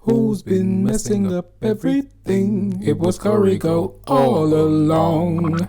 Who's been messing up everything? It was CurrieGOAT all along.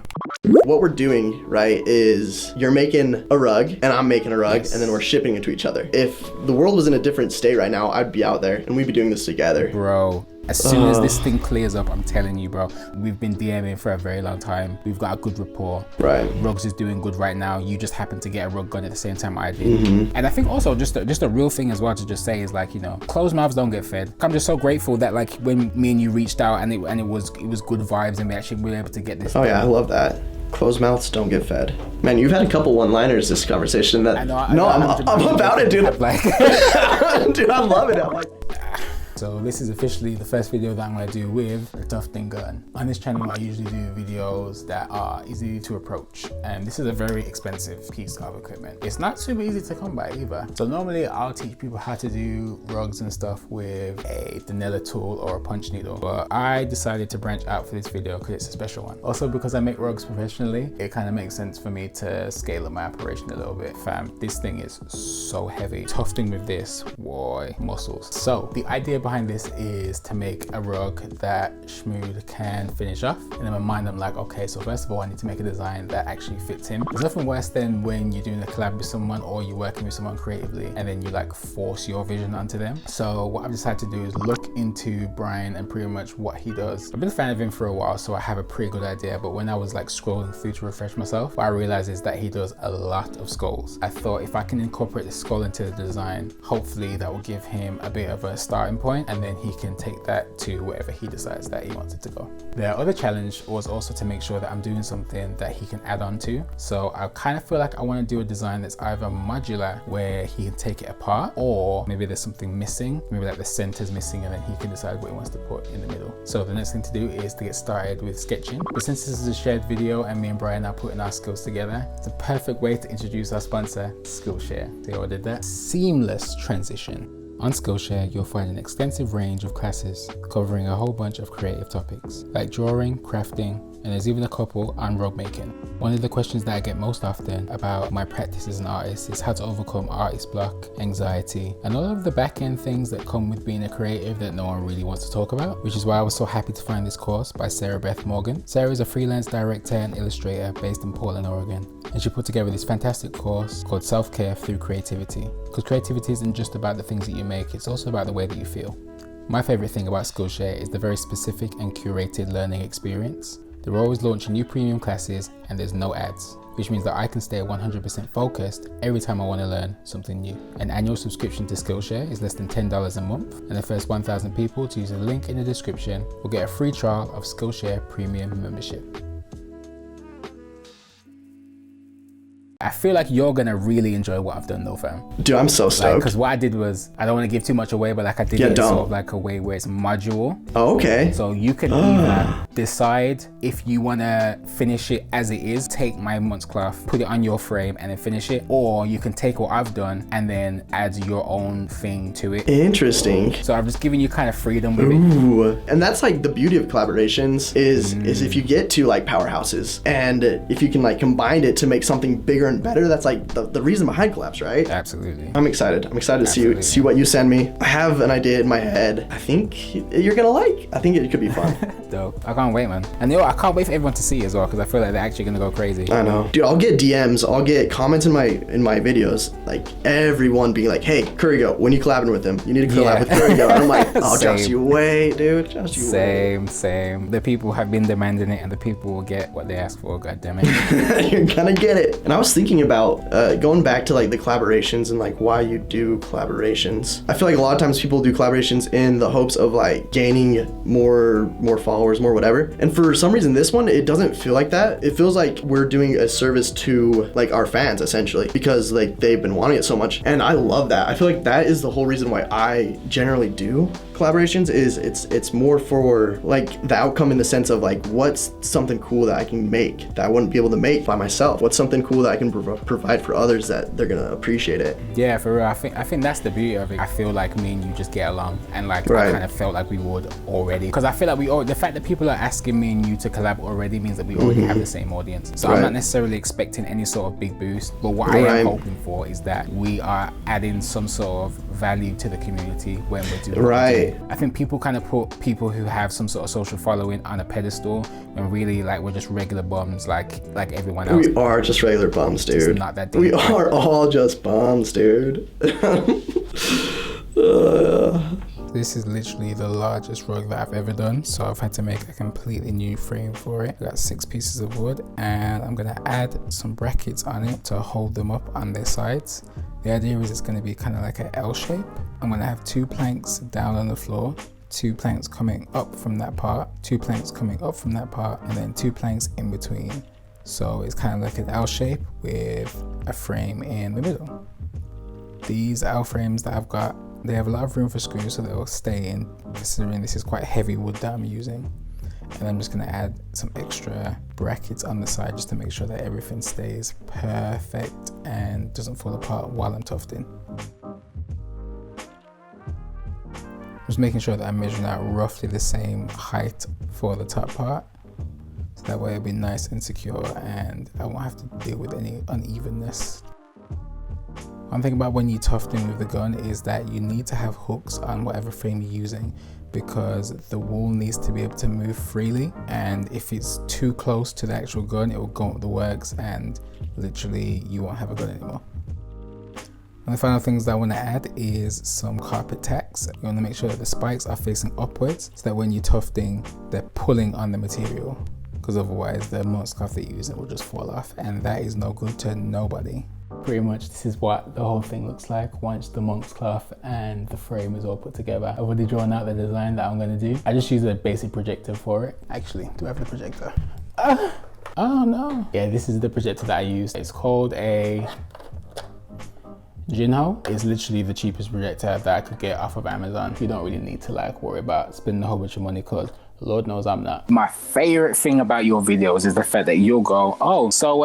What we're doing, right, is you're making a rug and I'm making a rug, and then we're shipping it to each other. If the world was in a different state right now, I'd be out there and we'd be doing this together. Bro, as soon as this thing clears up, I'm telling you, bro, we've been DMing for a very long time. We've got a good rapport. Right. Rugs is doing good right now. You just happen to get a rug gun at the same time I did. And I think also just a real thing as well to just say is, like, you know, closed mouths don't get fed. I'm just so grateful that, like, when me and you reached out and it was good vibes and we actually were able to get this done. Yeah, I love that. Closed mouths don't get fed. Man, you've had a couple one-liners this conversation that. I'm about it, dude. Like, dude, I love it. I'm like. So this is officially the first video that I'm going to do with a tufting gun. On this channel, I usually do videos that are easy to approach, and this is a very expensive piece of equipment. It's not super easy to come by either. So normally I'll teach people how to do rugs and stuff with a vanilla tool or a punch needle, but I decided to branch out for this video because it's a special one. Also, because I make rugs professionally, it kind of makes sense for me to scale up my operation a little bit. Fam, this thing is so heavy. Tufting with this, boy, muscles. So the idea behind this is to make a rug that shmoxd can finish off. And in my mind, I'm like, okay, so first of all, I need to make a design that actually fits him. There's nothing worse than when you're doing a collab with someone or you're working with someone creatively and then you like force your vision onto them. So what I've decided to do is look into Brian and pretty much what he does. I've been a fan of him for a while, so I have a pretty good idea, but when I was like scrolling through to refresh myself, what I realized is that he does a lot of skulls. I thought if I can incorporate the skull into the design, hopefully that will give him a bit of a starting point, and then he can take that to wherever he decides that he wants it to go. The other challenge was also to make sure that I'm doing something that he can add on to. So I kind of feel like I want to do a design that's either modular, where he can take it apart, or maybe there's something missing, maybe like the center's missing, and then he can decide what he wants to put in the middle. So the next thing to do is to get started with sketching. But since this is a shared video and me and Brian are putting our skills together, it's a perfect way to introduce our sponsor, Skillshare. They all did that seamless transition. On Skillshare, you'll find an extensive range of classes covering a whole bunch of creative topics like drawing, crafting, and there's even a couple on rug making. One of the questions that I get most often about my practice as an artist is how to overcome artist block, anxiety, and all of the back end things that come with being a creative that no one really wants to talk about, which is why I was so happy to find this course by Sarah Beth Morgan. Sarah is a freelance director and illustrator based in Portland, Oregon, and she put together this fantastic course called Self-Care Through Creativity. Because creativity isn't just about the things that you make, it's also about the way that you feel. My favorite thing about Skillshare is the very specific and curated learning experience. They're always launching new premium classes and there's no ads, which means that I can stay 100% focused every time I want to learn something new. An annual subscription to Skillshare is less than $10 a month, and the first 1,000 people to use the link in the description will get a free trial of Skillshare Premium membership. I feel like you're gonna really enjoy what I've done though, fam. Dude, I'm so stoked. Because what I did was, I don't want to give too much away, but like I did it sort of like a way where it's modular. Oh, okay. So you can either decide if you want to finish it as it is, take my month's cloth, put it on your frame and then finish it, or you can take what I've done and then add your own thing to it. Interesting. So I've just given you kind of freedom with it. And that's like the beauty of collaborations is if you get to like powerhouses and if you can like combine it to make something bigger and better, that's like the reason behind collabs, right? Absolutely. I'm excited to see what you send me. I have an idea in my head I think you're gonna like. I think it could be fun. Dope. I can't wait, man. And I can't wait for everyone to see it as well, because I feel like they're actually gonna go crazy. I know. Dude, I'll get DMs, I'll get comments in my videos, like everyone being like, hey, CurrieGOAT, when you collabing with him, you need to collab with CurrieGOAT. And I'm like, oh, just you wait, dude. Just you wait. Same. The people have been demanding it and the people will get what they ask for, god damn it. You're gonna get it. And I was thinking about going back to like the collaborations and like why you do collaborations. I feel like a lot of times people do collaborations in the hopes of like gaining more followers, more whatever. And for some reason this one, it doesn't feel like that. It feels like we're doing a service to like our fans essentially, because like they've been wanting it so much. And I love that. I feel like that is the whole reason why I generally do collaborations, is it's more for like the outcome, in the sense of like, what's something cool that I can make that I wouldn't be able to make by myself? What's something cool that I can provide for others that they're gonna appreciate it? Yeah, for real. I think that's the beauty of it. I feel like me and you just get along, and like I kind of felt like we would already, because I feel like the fact that people are asking me and you to collab already means that we already have the same audience. So I'm not necessarily expecting any sort of big boost, but what I am hoping for is that we are adding some sort of value to the community when we're doing right. I think people kind of put people who have some sort of social following on a pedestal when really like we're just regular bums like everyone else. We are just regular bums, dude. It's not that deep. We are all just bums, dude. This is literally the largest rug that I've ever done, so I've had to make a completely new frame for it. I got 6 pieces of wood, and I'm gonna add some brackets on it to hold them up on their sides. The idea is it's gonna be kind of like an L shape. I'm gonna have 2 planks down on the floor, 2 planks coming up from that part, 2 planks coming up from that part, and then 2 planks in between. So it's kind of like an L shape with a frame in the middle. These L frames that I've got, they have a lot of room for screws, so they'll stay in, considering this is quite heavy wood that I'm using. And I'm just gonna add some extra brackets on the side just to make sure that everything stays perfect and doesn't fall apart while I'm tufting. Just making sure that I'm measuring out roughly the same height for the top part, so that way it'll be nice and secure and I won't have to deal with any unevenness. One thing about when you're tufting with the gun is that you need to have hooks on whatever frame you're using, because the wool needs to be able to move freely, and if it's too close to the actual gun it will go up the works and literally you won't have a gun anymore. And the final things that I want to add is some carpet tacks. You want to make sure that the spikes are facing upwards so that when you're tufting they're pulling on the material, because otherwise the monk scarf that you're using will just fall off, and that is no good to nobody. Pretty much this is what the whole thing looks like once the monk's cloth and the frame is all put together. I've already drawn out the design that I'm going to do. I just use a basic projector for it. Actually, do I have the projector? Oh no. Yeah, this is the projector that I use. It's called a Jinho. It's literally the cheapest projector that I could get off of Amazon. You don't really need to like worry about spending a whole bunch of money, because Lord knows I'm not. My favorite thing about your videos is the fact that you'll go, oh, so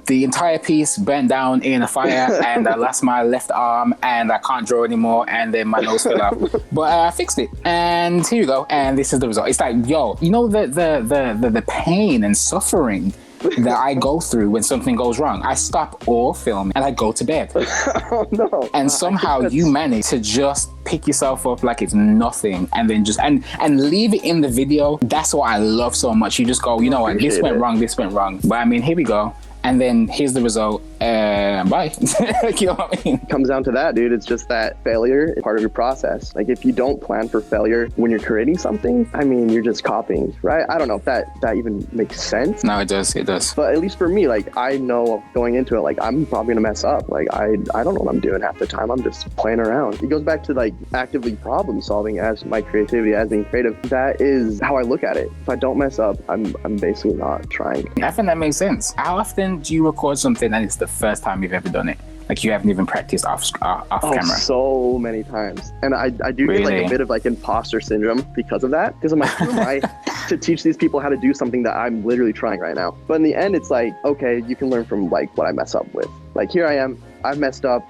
the entire piece burnt down in a fire and I lost my left arm and I can't draw anymore and then my nose fell off. But I fixed it and here you go. And this is the result. It's like, yo, you know the pain and suffering that I go through when something goes wrong. I stop all filming and I go to bed. Oh no. And somehow you manage to just pick yourself up like it's nothing and then just and leave it in the video. That's what I love so much. You just go, you know what, this went wrong, this went wrong. But I mean, here we go. And then here's the result, bye. You know what I mean? It comes down to that, dude. It's just that failure is part of your process. Like if you don't plan for failure when you're creating something, I mean, you're just copying, right? I don't know if that even makes sense. No, it does, it does. But at least for me, like I know going into it, like I'm probably gonna mess up. Like I don't know what I'm doing half the time. I'm just playing around. It goes back to like actively problem solving as my creativity, as being creative. That is how I look at it. If I don't mess up, I'm basically not trying. I think that makes sense. How often do you record something and it's the first time you've ever done it? Like you haven't even practiced off camera? So many times. And I do Really? get like a bit of like imposter syndrome because of that. Because I'm like, who am I to teach these people how to do something that I'm literally trying right now? But in the end, it's like, okay, you can learn from like what I mess up with. Like here I am, I've messed up,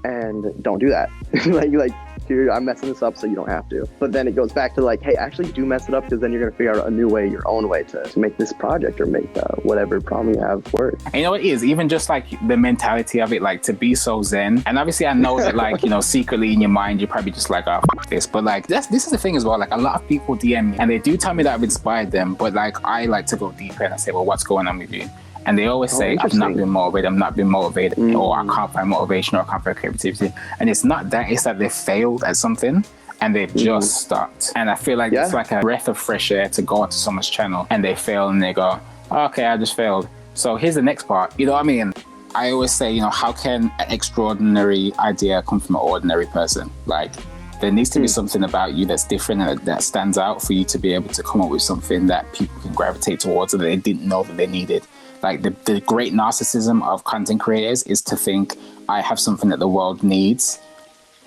and don't do that. like here, I'm messing this up so you don't have to. But then it goes back to like, hey, actually do mess it up, because then you're gonna figure out a new way, your own way to make this project or make whatever problem you have work. And you know what it is? Even just like the mentality of it, like to be so zen. And obviously I know that like, you know, secretly in your mind, you're probably just like, oh, f this. But like, this is the thing as well. Like a lot of people DM me and they do tell me that I've inspired them. But like, I like to go deeper and I say, well, what's going on with you? And they always say, I've not been motivated, or I can't find motivation, or I can't find creativity. And it's not that, it's that they failed at something and they've just stopped. And I feel like it's like a breath of fresh air to go onto someone's channel and they fail and they go, okay, I just failed. So here's the next part. You know what I mean? I always say, you know, how can an extraordinary idea come from an ordinary person? Like, there needs to be something about you that's different and that stands out for you to be able to come up with something that people can gravitate towards and that they didn't know that they needed. Like the great narcissism of content creators is to think I have something that the world needs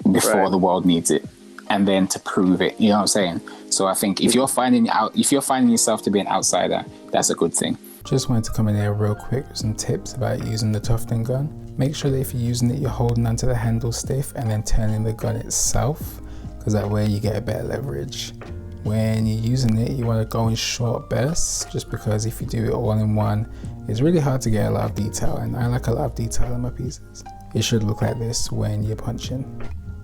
before the world needs it, and then to prove it. You know what I'm saying? So I think if you're finding yourself to be an outsider, that's a good thing. Just wanted to come in here real quick with some tips about using the tufting gun. Make sure that if you're using it, you're holding onto the handle stiff and then turning the gun itself, because that way you get a better leverage. When you're using it, you want to go in short bursts, just because if you do it all in one, it's really hard to get a lot of detail, and I like a lot of detail in my pieces. It should look like this when you're punching.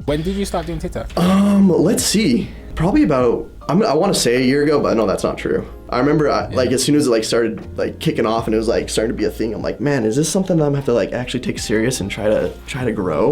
When did you start doing TikTok? Let's see. Probably about, I want to say a year ago, but no, that's not true. I remember like as soon as it like started like kicking off and it was like starting to be a thing, I'm like, man, is this something that I'm gonna have to like actually take serious and try to grow?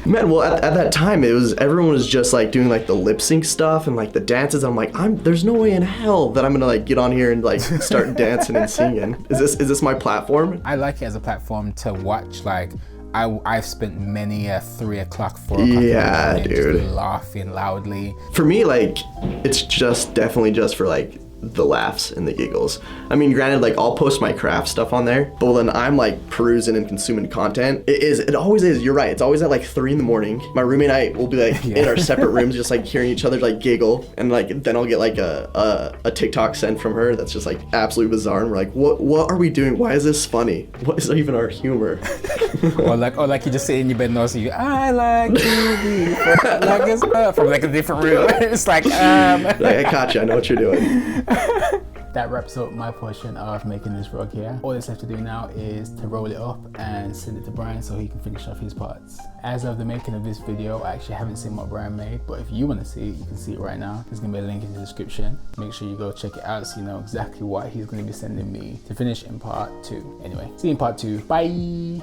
Man, well at that time everyone was just like doing like the lip sync stuff and like the dances. I'm like, there's no way in hell that I'm gonna like get on here and like start dancing and singing. Is this my platform? I like it as a platform to watch. Like I've spent many a 3 o'clock, 4 o'clock yeah, in the dude, just laughing loudly. For me, like it's just definitely just for like the laughs and the giggles. I mean, granted, like I'll post my craft stuff on there, but when I'm like perusing and consuming content, it always is, you're right, it's always at like 3 in the morning. My roommate and I will be like in our separate rooms just like hearing each other like giggle, and like then I'll get like a TikTok sent from her that's just like absolutely bizarre, and we're like, what are we doing? Why is this funny? What is even our humor? or like you just sit in your bed and also I like you like it's from like a different room. It's like like, I caught you, I know what you're doing. That wraps up my portion of making this rug here. All that's left to do now is to roll it up and send it to Brian so he can finish off his parts. As of the making of this video, I actually haven't seen what Brian made, but if you want to see it, you can see it right now. There's gonna be a link in the description. Make sure you go check it out so you know exactly what he's gonna be sending me to finish in part 2. Anyway, see you in part 2. Bye.